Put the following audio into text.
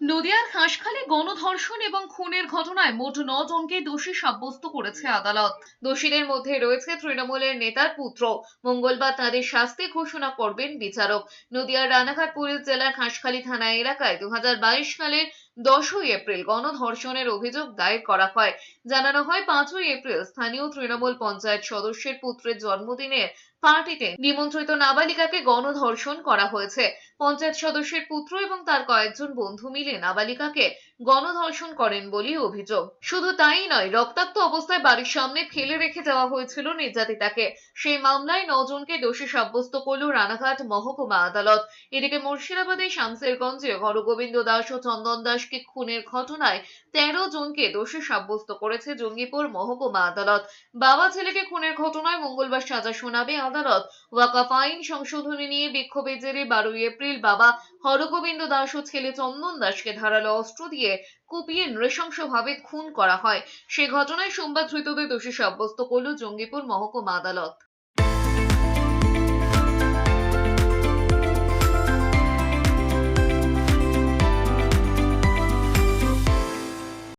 নদিয়ার হাঁসখালে গণধর্ষণ এবং খুনের ঘটনায় মোট 9 জনকে দোষী সাব্যস্ত করেছে আদালত। দোষীদের মধ্যে রয়েছে তৃণমূলের নেতার পুত্র। মঙ্গলবার তাদের শাস্তি ঘোষণা করবেন বিচারক। নদিয়ার রানাঘাট পুলিশ জেলার হাঁসখালি থানা এলাকায় 2022 সালের 10ই এপ্রিল গণধর্ষণের অভিযোগ দায়ের করা হয়। জানানো হয় 5ই এপ্রিল স্থানীয় তৃণমূল পঞ্চায়েত সদস্যের পুত্রের জন্মদিনের পার্টিতে নিমন্ত্রিত নাবালিকাকে গণধর্ষণ করা হয়েছে। পঞ্চায়েত সদস্যের পুত্র এবং তার কয়েকজন বন্ধু মিলে নাবালিকাকে গণধর্ষণ করেন বলেই অভিযোগ। শুধু তাই নয়, রক্তাক্ত অবস্থায় বাড়ির সামনে ফেলে রেখে যাওয়া হয়েছিল নির্যাতিতাকে। সেই মামলায় 9 জনকে দোষী সাব্যস্ত করল রানাঘাট মহকুমা আদালত। এদিকে মুর্শিদাবাদের শামসেরগঞ্জে হরগোবিন্দ দাস ও চন্দন দাসকে খুনের ঘটনায় 13 জনকে দোষী সাব্যস্ত করেছে জঙ্গিপুর মহকুমা আদালত। বাবা ছেলেকে খুনের ঘটনায় মঙ্গলবার সাজা শোনাবে আদালত। ওয়াকফ আইন সংশোধনী নিয়ে বিক্ষোভের জেরে 12ই এপ্রিল বাবা হরগোবিন্দ দাস ও ছেলে চন্দন দাসকে ধারালো অস্ত্র দিয়ে কুপিয়ে নৃশংসভাবে খুন করা হয়। সে ঘটনায় সোমবার ধৃতদের দোষী সাব্যস্ত করল জঙ্গিপুর মহকুমা আদালত।